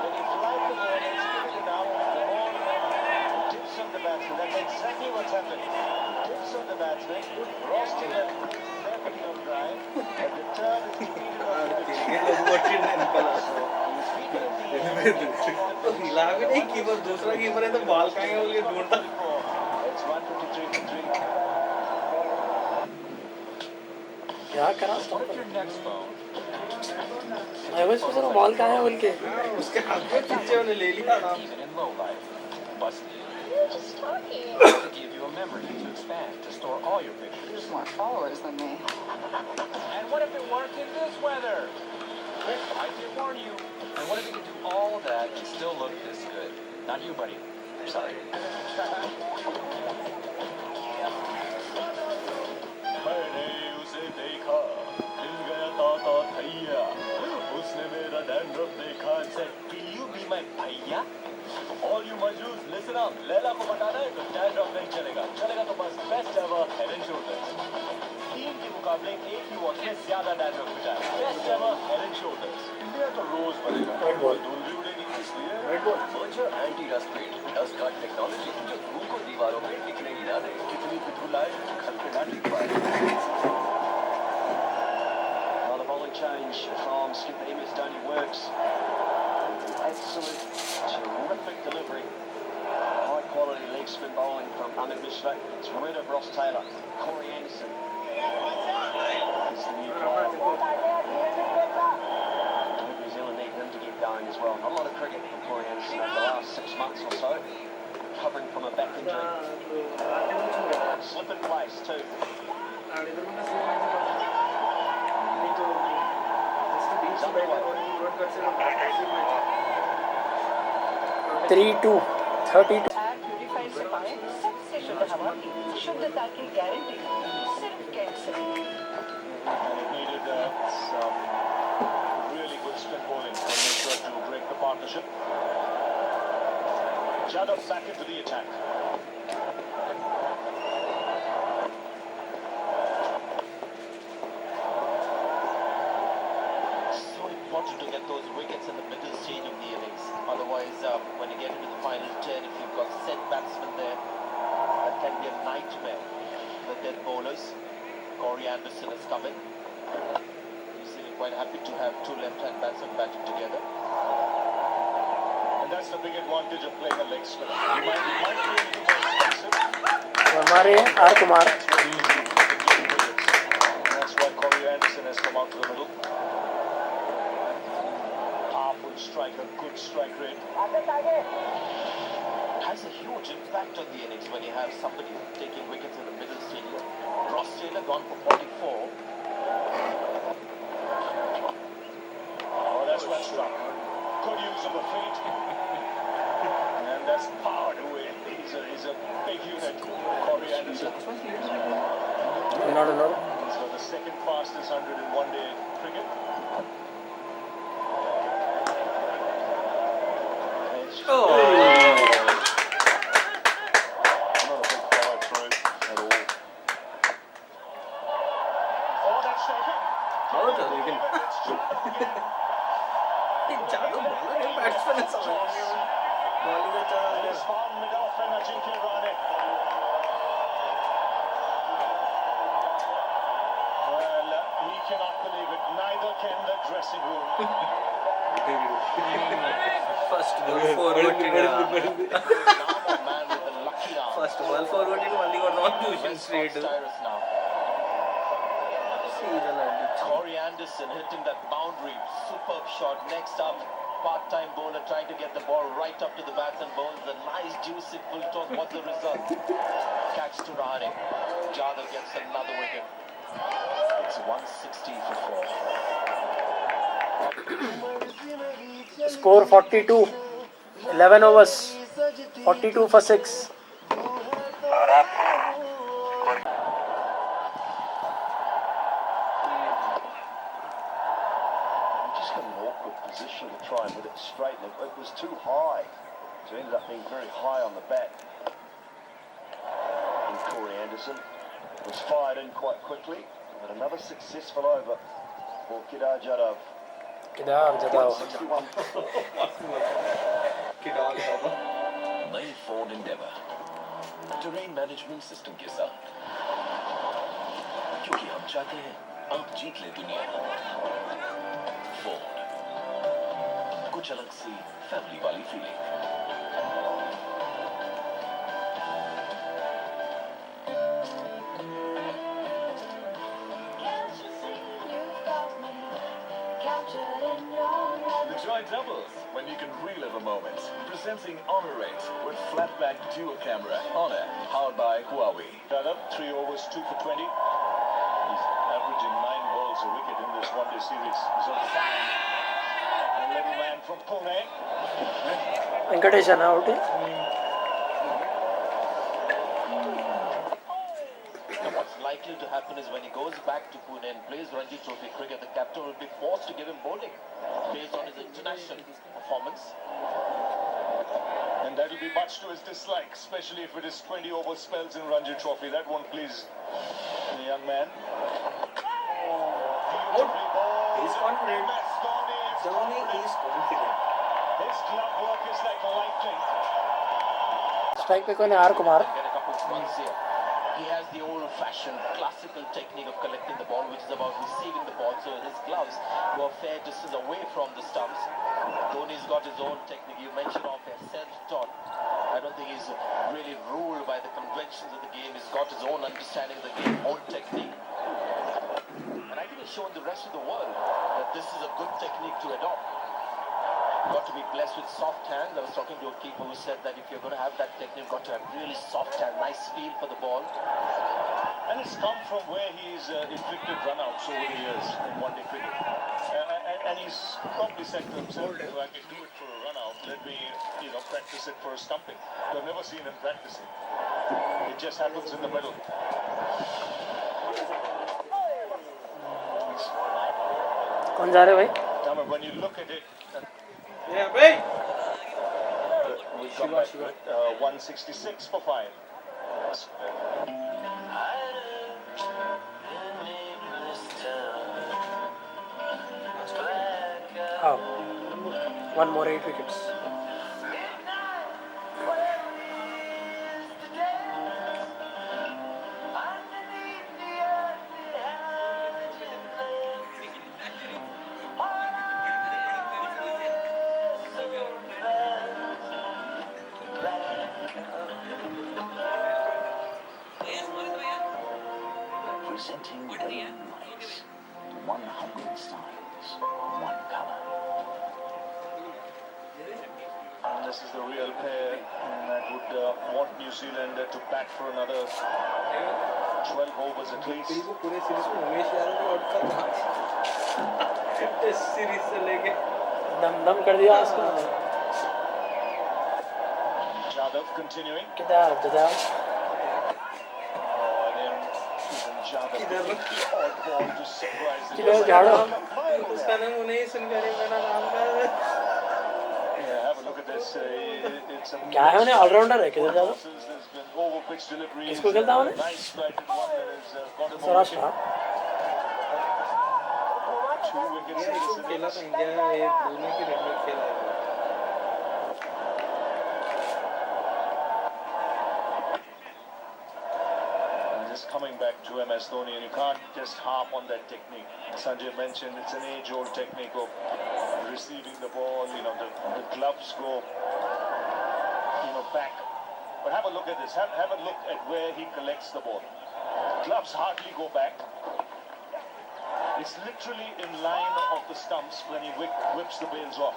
When he flies the ball, let's give it now. The ball dips on the batsman. That's exactly what's happened. Dips on the batsman. Ross Taylor carefully on drive. But the turn is defeated on pitch. हिला भी नहीं keeper दूसरा keeper है तो ball कहाँ है वो ये ढूंढता It's 153 for 3. क्या करा What if your next bone? मैं बस सोच रहा हूँ बॉल कहाँ है बोल के उसके हाथ में पीछे उन्हें ले लिया Even in low life. Busted. Just talking. To give you a memory to expand, to store all your pictures. There's more followers than me. And what if it worked in this weather? I did warn you. And what if you could do all that and still look this good? Not you, buddy. Sorry. मैंने उसे देखा दिल गया ताता थैया उसने मेरा dandruff देखा and said will you be my भैया all you majus listen up Laila को बताना है तो डैंड्रफ नहीं चलेगा चलेगा तो बस best ever head and shoulders 3 के मुकाबले एक युवक ने ज्यादा डैंड्रफ मिटाया best ever head and shoulders India तो रोज बनेगा धूल भी उड़ेगी इसलिए Merger anti-rust-free dust guard technology जो धूल को दीवारों पे टिकने ही ना दे। कितनी भी धूल आए घर पे ना टिक पाए Another bowling change from skipper Ms. Donny Works. Absolute terrific delivery. High quality leg spin bowling from Amit Mishra. It's rid of Ross Taylor. Corey Anderson is the new player. New Zealand need him to get going as well. Not a lot of cricket from Corey Anderson over the last 6 months or so. Recovering from a back injury. Slip in place too. 3-2 32 air purifier से पाए सबसे शुद्ध हवा की शुद्धता की guarantee सिर्फ cancer And it needed some really good spin bowling from Mishra to break the partnership. Jadhav back into the attack. So important to get those wickets in the middle stage of the innings. Otherwise, when you get into the final 10, if you've got set batsmen there, that can be a nightmare. The dead bowlers, Corey Anderson is coming. New Zealand quite happy to have 2 left-hand batsmen batting together. And that's the big advantage of playing a leg spinner. He might be a little more expensive. हमारे R Kumar That's where you get wickets. That's why Corey Anderson has come out to the middle. Powerful striker, good strike rate. Has a huge impact on the innings when you have somebody taking wickets in the middle stage. Ross Taylor gone for 44. Oh, that's well struck. Good use of the feet. And that's powered away. He's He's a big unit. Corey Anderson. ఉన్నాడు He's got the second fastest 100 in one-day cricket. Oh. Not a big follow through at all. Oh, that's taken. बहुत है लेकिन जादू bowler है batsman है सब bowling अच्छा He's found mid-off and Ajinkya Rahane. Well, he cannot believe it. Neither can the dressing room. First ball forward Man with the lucky arm. First ball forward इन मल्ली కొడదాం tuition straight Cyrus now. Corey Anderson hitting that boundary. Superb shot. Next up, part-time bowler trying to get the ball right up to the bats and bowls. A nice juicy full toss. What's the result? Catch to Rahane. Jadhav gets another wicket. It's 160 for 4. Score 42 11 overs 42 for 6 Just got an awkward position to try and hit it straight, and it was too high. So it ended up being very high on the bat. And Corey Anderson was fired in quite quickly, but another successful over for Kedar Jadhav. किधर जगाओ 61. नई Ford Endeavour terrain management system के साथ, क्योंकि हम चाहते हैं आप जीत ले दुनिया। फोर्ड, कुछ अलग सी फैमिली वाली feeling. The joy doubles when you can relive a moment. Presenting Honor Rate with flat-back dual camera. Honor, powered by Huawei. Jadhav, 3 overs, 2 for 20. He's averaging 9 balls a wicket in this one-day series. He's on fire. A little man from Pune. Venkatesh అన్న ఒకటి What's likely to happen is when he goes back to Pune and plays Ranji Trophy cricket, the captain will be forced to give him bowling based on his international performance. And that will be much to his dislike, especially if it is 20 over spells in Ranji Trophy. That won't please the young man. Beautifully bowled. He's confident. That's Dhoni. Dhoni is confident. His glove work is like lightning. Strike पे कौन है R Kumar Get a couple of runs here. He has the old-fashioned classical technique of collecting the ball, which is about receiving the ball, so his gloves go a fair distance away from the stumps. Dhoni's got his own technique. You mentioned off there, self-taught. I don't think he's really ruled by the conventions of the game. He's got his own understanding of the game, own technique. And I think he's shown the rest of the world that this is a good technique to adopt. Got to be blessed with soft hands. I was talking to a keeper who said that if you're going to have that technique, you've got to have really soft hands, nice feel for the ball. And it's come from where he's inflicted run-outs over the years in one-day cricket. And he's probably said to himself, if I can do it for a run-out, let me, practice it for a stumping. I've never seen him practicing. It just happens in the middle. कौन जा रहे भाई Now, when you look at it, Yeah, bhai. we come back to it, 166 for 5. Oh. One more 8 wickets. Presenting Innominds, 100 styles, one color. And this is the real pair that would want New Zealand to bat for another 12 overs at least. पूरे series में उमेश यादव को out करना test series से लेके दम दम कर दिया उसको Jadhav continuing. किधर किधर Oh, and then Susan Jadhav picking the odd ball to surprise the किधर झाड़ो उसका नाम नहीं सुन कर मेरा नाम का Yeah, have a look at this. It's a क्या है उन्हें ऑलराउंडर है किधर जा रहा There's been over pitch deliveries. किसको खेलता है उन्हें Nice strike and one that has got him over. Saurashtra 2 wickets in इसको this खेला innings. तो इंडिया ये दोनों की रेट खेला है Just coming back to MS Dhoni, and you can't just harp on that technique. As Sanjay mentioned, it's an age-old technique of receiving the ball. You know, the gloves go, back. But have a look at this. Have a look at where he collects the ball. Gloves hardly go back. It's literally in line of the stumps when he whips the bails off.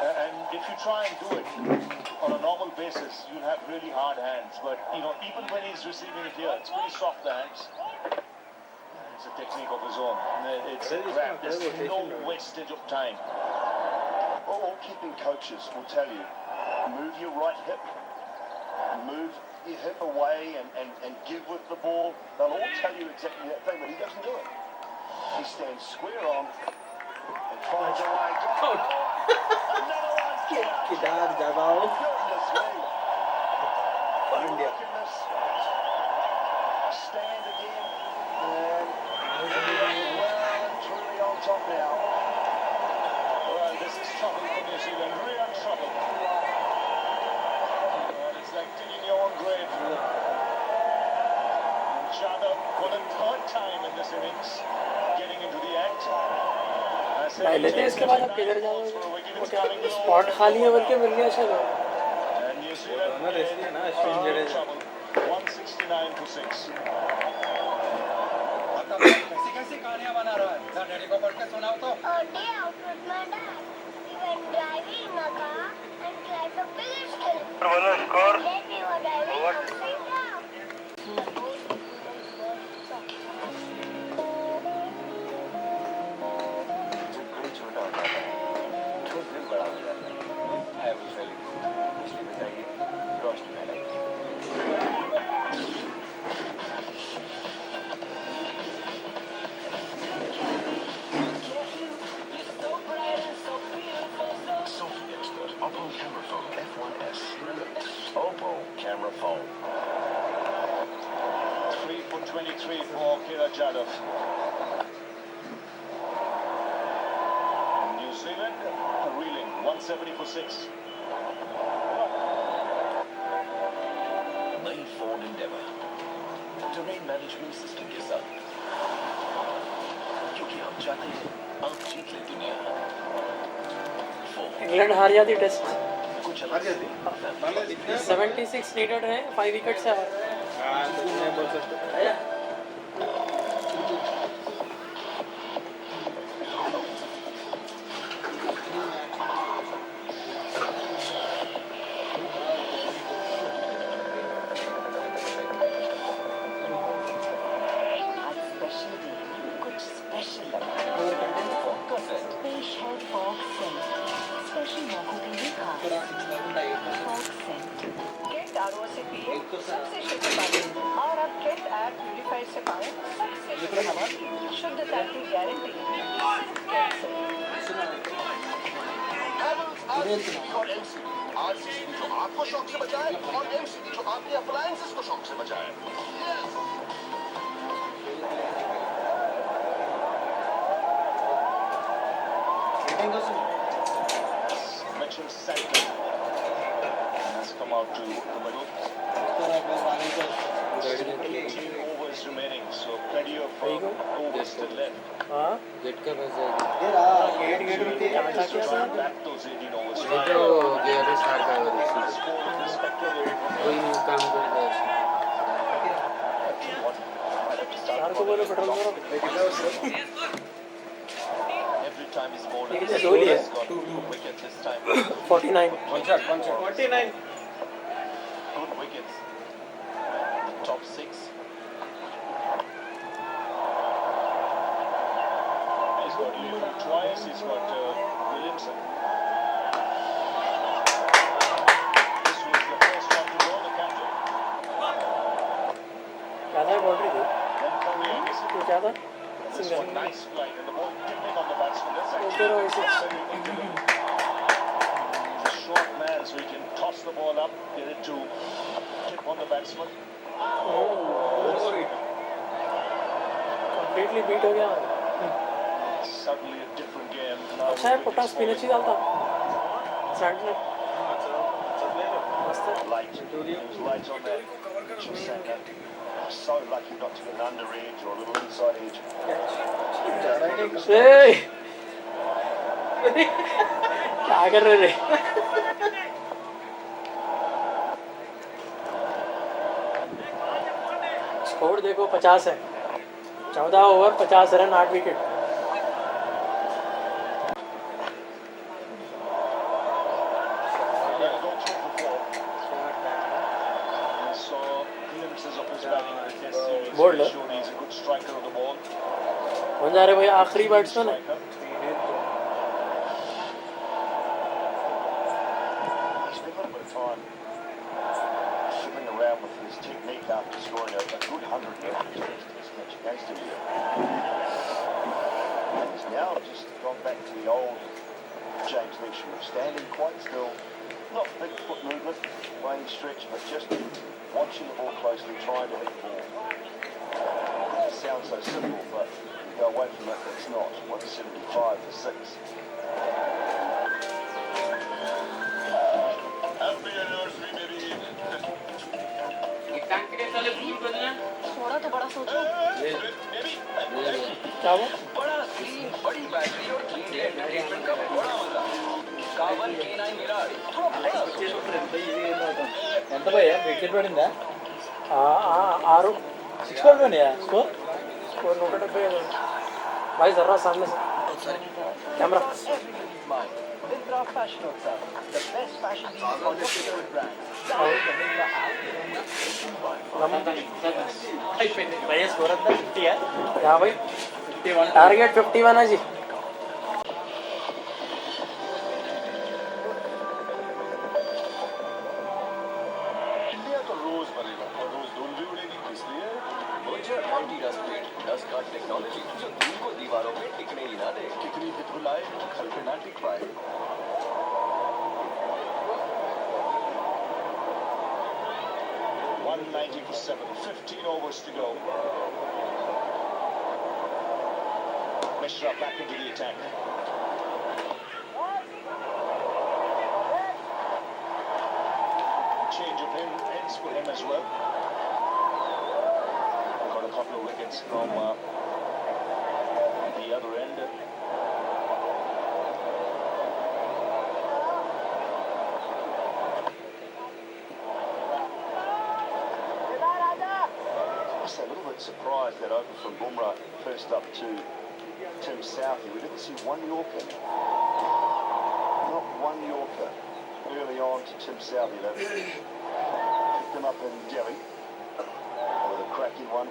And if you try and do it on a normal basis, you'll have really hard hands. But, even when he's receiving it here, it's pretty soft hands. It's a technique of his own. It's a grab. There's no wastage of time. All keeping coaches will tell you, move your right hip, move your hip away and give with the ball. They'll all tell you exactly that thing, but he doesn't do it. He stands square on and finds a way. Another one. किधर जगाओ Goodness me. India. Look at this. Stand again. Well, truly on top now. Well, this is trouble for New Zealand. Real trouble. Well, it's like digging your own grave. Jadhav, for the third time in this innings, getting into the act. भाई लेते हैं इसके बाद आप किधर जाओगे वो क्या स्पॉट खाली है बोल के मिल गया चलो And New Zealand दोनों रेसली है ना Ashwin in Jadeja trouble. 169 for 6. कैसी कैसी कहानियां बना रहा है डैडी को पढ़ के सुनाओ तो A day out with my dad. We went driving in a car and climbed the biggest hill. Then we were driving upside down. जब कोई छोटा होता है तो दिल बड़ा हो जाता है I will tell you. इसलिए बताइए रोशनी फैलाइए Selfie expert, Oppo camera phone F1S. Oppo camera phone. 3 for 23 for Kira Jadhav. New Zealand reeling 170 for 6. नई phone Endeavour. Terrain management system के साथ. क्योंकि हम चाहते हैं आप जीत ले दुनिया. इंग्लैंड हार जाती टेस्ट कुछ हार जाती 76 नीडेड है 5 विकेट से हार हाँ तो मैं बोल सकता आज स्पेशल डे कुछ स्पेशल लगा पेश है फॉग सेंट स्पेशल मौकों के लिए खास फॉग सेंट केंट आरओ से पिए सबसे शुद्ध पानी और अब केंट ऐप प्यूरिफायर से पाएं सबसे शुद्ध हवा की शुद्धता की गारंटी RCCL जो आपको शॉक से बचाए और MCD जो आपके अप्लायंसेस को शॉक से बचाए. Mitchell Santon has come out to the middle. 18 overs remaining, so plenty of overs still left. हाँ गेट का पैसा गेट गेट में क्या था क्या Try and back those 18 overs. ये तो गया तो स्टार का The score of this spectator. कोई नहीं काम करता है चार को बोलो पेट्रोल मारो Every time he's bowled, लेकिन he's ये दो लिए got 2 wickets this time. 49 49 Good wickets. Top 6. He's got Liverpool twice. He's got Williamson. क्या था? This single. one nice flight and the ball dipping on the batsman. That's बोलते रहो actually ऐसे. very intimate. He's a short man, so he can toss the ball up, get it to tip on the batsman. Completely beat हो गया. Suddenly a different game. Now अच्छा है पोटा spinach ही डालता. Sandler. मस्त है. light. He was light on that. Saka. So lucky not to get an under edge or a little inside edge. Hey! क्या कर रहे थे? स्कोर देखो 50 है. 14 ओवर 50 रन 8 विकेट. बोल्ड. कौन जा रहे भाई? आखिरी बैट्समैन है. Shimming around with his technique after scoring a good 100 against India. And he's now just gone back to the old James Neesham of standing quite still, not big foot movement, playing stretch, but just watching the ball closely, trying to hit the ball. It sounds so simple, but you go away from it, it's not. 175 for 6. Happy anniversary, baby. थोड़ा तो बड़ा सोचो. क्या हुआ? बड़ा screen, बड़ी battery और 3D entertainment का बड़ा मजा. कावन K9 विराट थोड़ा बड़ा ఎంత పోయా వికెట్ పడిందా? 6 సిక్స్ పడిపోయినాయా స్కోర్? स्कोर 170 भाई जरा सामने से camera. Vindra Fashion Utsav, the best fashion week on your favorite brand. భయ్యా స్కోర్ అంతా 50 क्या भाई? 51 टारगेट 51 है जी. इंडिया तो रोज बनेगा और रोज धूल भी उड़ेगी, इसलिए Berger anti dust paint, dust guard technology जो धूल को दीवारों पे टिकने ही ना दे. कितनी भी धूल आए घर पे ना टिक पाए. 190 for 7, 15 overs to go. Mishra back into the attack. Change of ends for him as well. Got a couple of wickets from the other end. Just a little bit surprised that over from Bumrah first up to Tim Southey. We didn't see one Yorker. Not one Yorker early on to Tim Southey. They picked him up in Delhi with a cracking one.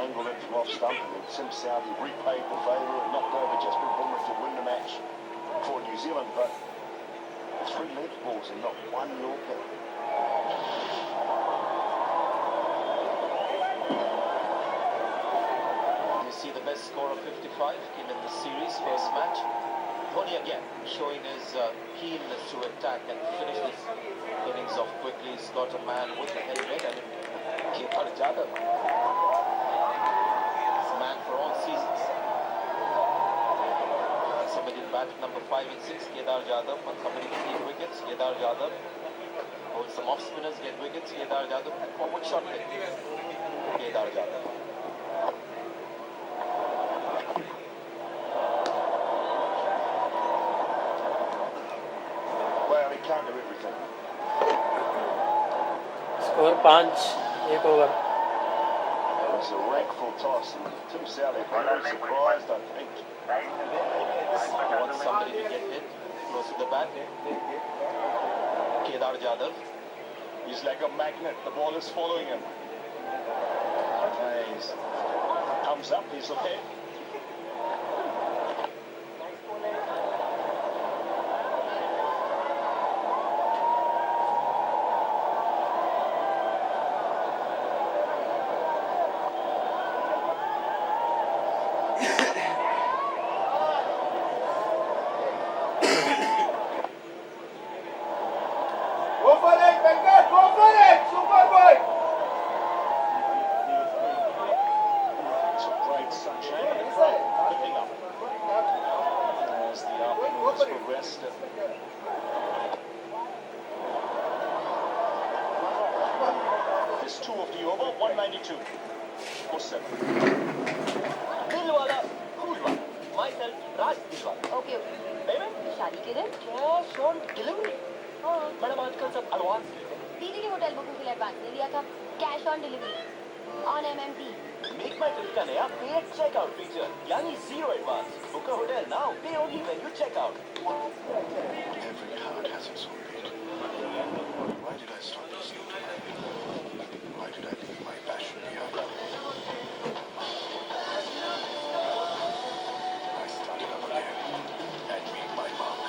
Angled it from off stump, and Tim Southey repaid the favour and knocked over Jasprit Bumrah to win the match for New Zealand. But 3 length balls and not one Yorker. You see the best score of 55 came in the series first match. Dhoni again showing his keenness to attack and finish this innings off quickly. He's got a man with the helmet and Kedar Jadhav. He's a man for all seasons. Somebody bat number 5 and 6, Kedar Jadhav. And somebody can get wickets, Kedar Jadhav. Or some off spinners get wickets, Kedar Jadhav. And forward shot hit, Kedar Jadhav. Well, he can't do everything. Score 5 1 over. It was a rankful toss, and Tim Southey very surprised, I think. Wants somebody to get hit close to the bat. Kedar Jadhav. He's like a magnet. The ball is following him. Nice. Thumbs up. He's okay. So bright sunshine and the crowd building up as the afternoon has progressed. There's 2 of the over, 192 for 7. Dilwala, Khulwala. Myself, Raj Dilwala. Okay Payment? शादी के दिन Cash on delivery. हाँ madam आजकल सब advance लेते हैं. दीदी की होटल बुकिंग के लिए एडवांस ले लिया था cash on delivery on MMT Make my trip का नया paid checkout feature. यानी zero advance. Book a hotel now. Pay only when you check out. Every card has its own beat. Why did I stop listening to my people? Why did I leave my passion behind? I started up again and made my mark,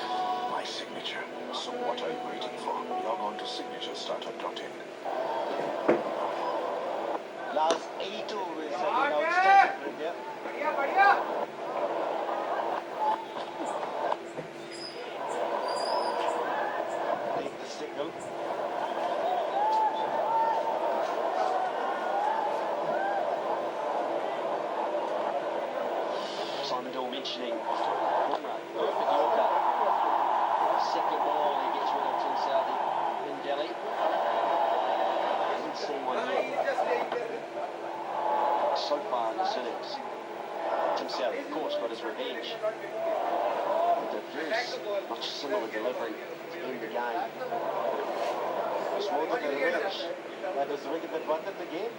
my signature. So what are you waiting for? Log on to signaturestartup.in. Last 82 is an outstanding for India. Take the signal. Simon Doyle mentioning Bumrah, perfect Yorker. Second ball, he gets rid of Tim Southey in Delhi. Hasn't seen one yet. So far in this innings. Tim Southey, of course, got his revenge. With a very much similar delivery to end the game. It's more than a revenge. That is the wicket that won them the game.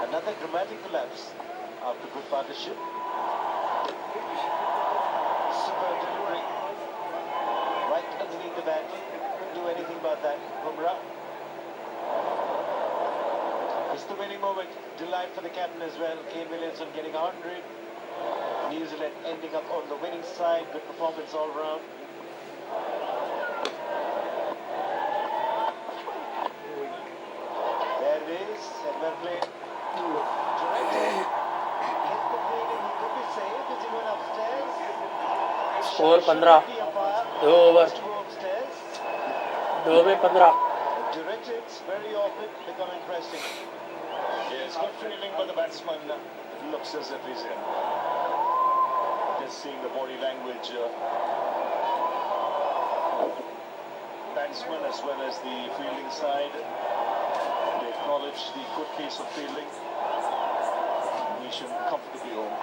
Another dramatic collapse after good partnership. Superb delivery. Right underneath the bat. Couldn't do anything about that. Bumrah. It's the winning moment. Delight for the captain as well. Kane Williamson getting 100. New Zealand ending up on the winning side. Good performance all round. There it is. And well played. Directed. Hit the fielding. He could be saved. Is he going upstairs? Score 15 2 over Must go upstairs. 2 में 15 Directed very often become interesting. Yes, good fielding by the batsman. Looks as if he's in. Just seeing the body language. Batsman as well as the fielding side. They acknowledge the good piece of fielding. Nation comfortably home.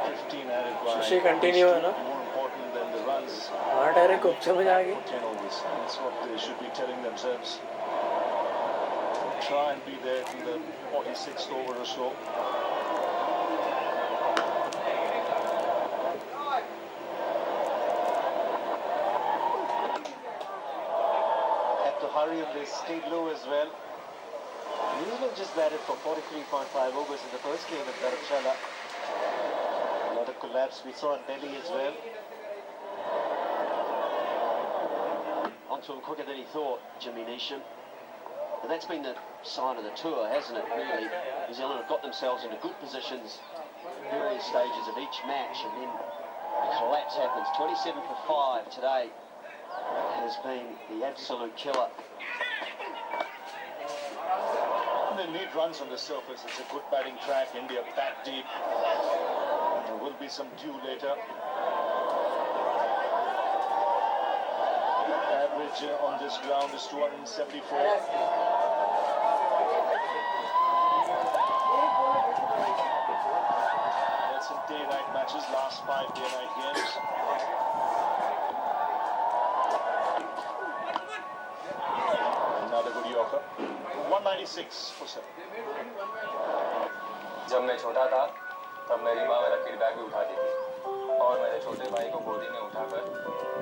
15 added by She continue, these two. no? More important than the runs. हाँ direct खूब समझ आ गई 10 overs. That's what they should be telling themselves. Try and be there till the 46th over or so. Had to hurry and they stayed low as well. New Zealand just batted for 43.5 overs in the first game at Dharamshala. Another collapse we saw in Delhi as well. Onto him quicker than he thought, Jimmy Neesham. And that's been the sign of the tour, hasn't it, really? New Zealand have got themselves into good positions at various stages of each match, and then the collapse happens. 27 for 5 today has been the absolute killer. They need runs on the surface. It's a good batting track. India back deep. There will be some dew later. Average on this ground is 274. That's in day-night matches, last 5 day-night games. Another good Yorker. 196 for 7. जब मैं छोटा था तब मेरी माँ मेरा feedback भी उठाती थी और मेरे छोटे भाई को गोदी में उठाकर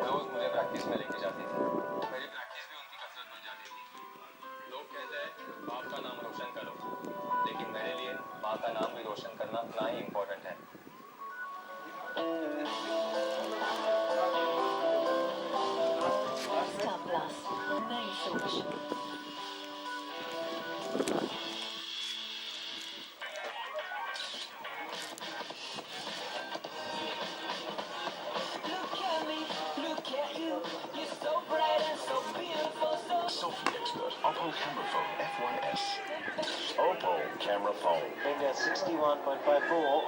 रोज मुझे प्रैक्टिस में लेके जाती थी। मेरी प्रैक्टिस भी उनकी कसरत बन जाती थी। लोग कहते हैं बाप का नाम रोशन करो, लेकिन मेरे लिए माँ का नाम भी रोशन करना उतना ही इम्पोर्टेंट है। Star Plus, नई सोच। camera phone. India 61.54.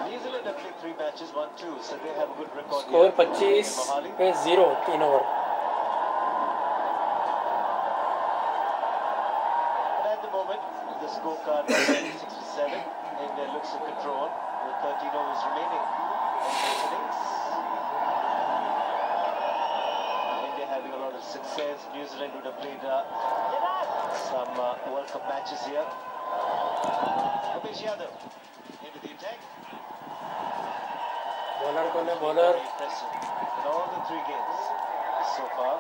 New Zealand have played 3 matches, 1-2, so they have a good record. Score 25 पे 0 3 over. And at the moment, the scorecard is 67. India looks in control with 13 overs remaining. India having a lot of success. New Zealand would have played some World Cup matches here. Umesh Yadav into the attack. Bowler कौन है bowler? Impressive in all the 3 games so far.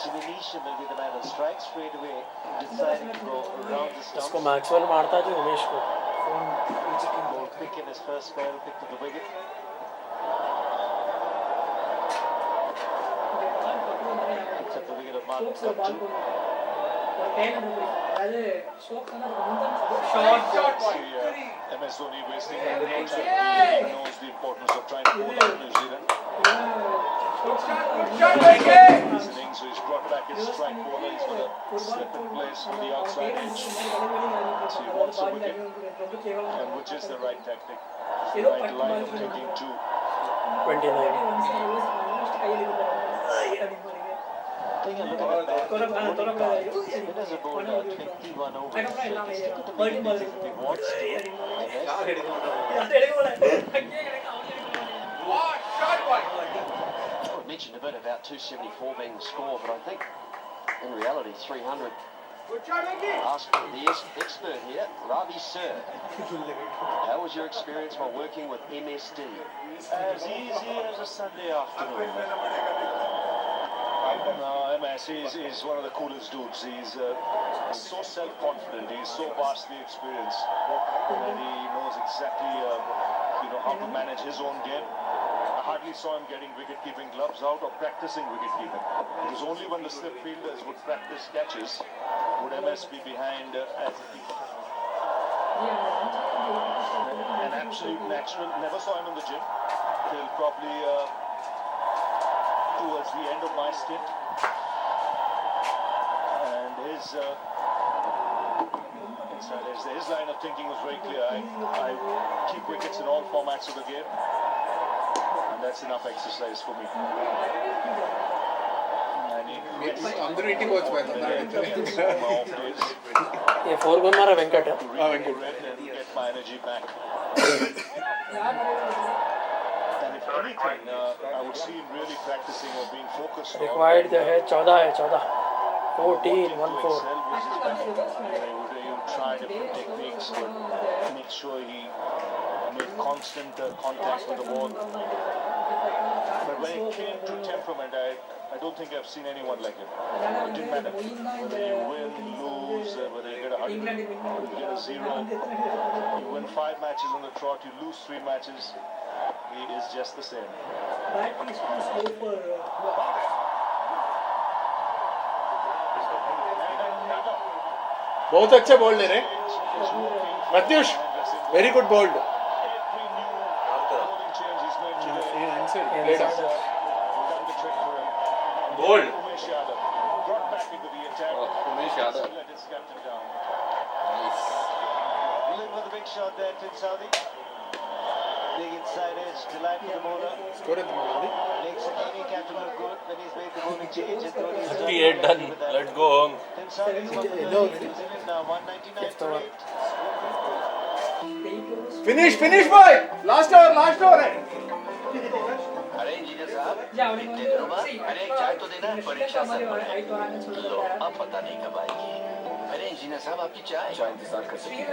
Jimmy Neesham will be the man on strike straight away, deciding to go around the stumps. इसको Maxwell मारता है उमेश को. Ball quick in his first spell, pick to the wicket. Picks up the wicket of Mark Gupta. MS Dhoni wasting no time. He knows the importance of trying to pull out New Zealand. His innings, so he's brought back his strike bowler. He's got a slip in place on the outside edge. So he wants a wicket, and which is the right tactic. The right line of thinking too. 29. Take a look at that. Spinners have bowled 21 overs. He's difficult to make it easy if he wants to. I mentioned a bit about 274 being the score, but I think in reality 300. Ask the expert here, Ravi Sir. How was your experience while working with MSD? As easy as a Sunday afternoon. No, MS is one of the coolest dudes. He's so self-confident. He's so vastly experienced, and he knows exactly how to manage his own game. I hardly saw him getting wicket-keeping gloves out or practicing wicket-keeping. It was only when the slip fielders would practice catches would MS be behind as a keeper. An absolute natural. Never saw him in the gym till probably towards the end of my stint. And his line of thinking was very clear. I keep wickets in all formats of the game. And that's enough exercise for me. అందరూ ఇంటికి వచ్చి ये 4 गोल मारा वेंकट है. And get my energy back. And if anything, I would see him really practicing or being focused on. Required जो है 14 है 14. 14 1 4. He would try different techniques, but make sure he made constant contact with the ball. But when it came to temperament, I don't think I've seen anyone like him. It didn't matter whether you win, lose, whether you get 100, you get a 0. You win 5 matches on the trot, you lose 3 matches. He is just the same. बहुत अच्छे bowled रे Pratyush very good bowled bowled Umesh Yadav brought back into the attack. Umesh Yadav Let his captain down. Looking for the big shot there, Tim Southey. Big inside edge, delight to the bowler. Score ఎంత బాగుంది Makes any captain look good when he's made the bowling change. And Dhoni is 58 done. Let's go home. Tim Southey's one for the New Zealand now, 199 for 8. Finish boy last over है अरे engineer साहब, इतने दिनों बाद अरे एक चाय तो देना, परीक्षा सर पर है। लो, अब पता नहीं कब आएगी। अरे इंजीनियर साहब, आपकी चाय इंतजार कर सकते हैं।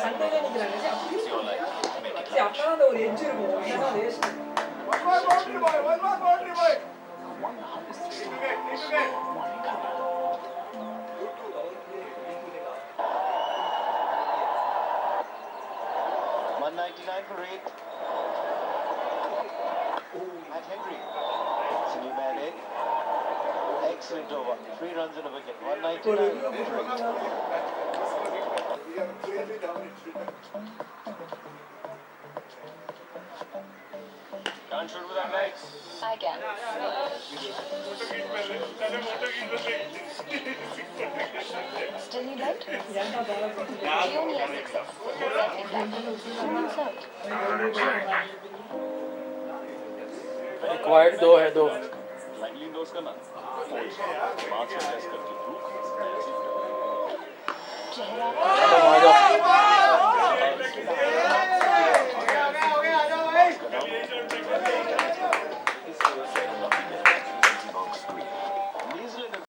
संडे அதான் ஒரு எட்ஜ் இருக்கும் இல்லைன்னா waste For 8 at Henry. It's a new man in. Excellent over. 3 runs and a wicket. 199 for 8. We are clearly down in Sri Can't shoot with our legs. I can. Still need light? She only has 6s. Someone's out. Required 2 है 2 Lightly dose करना. Force. Marks adjust करके. चेहरा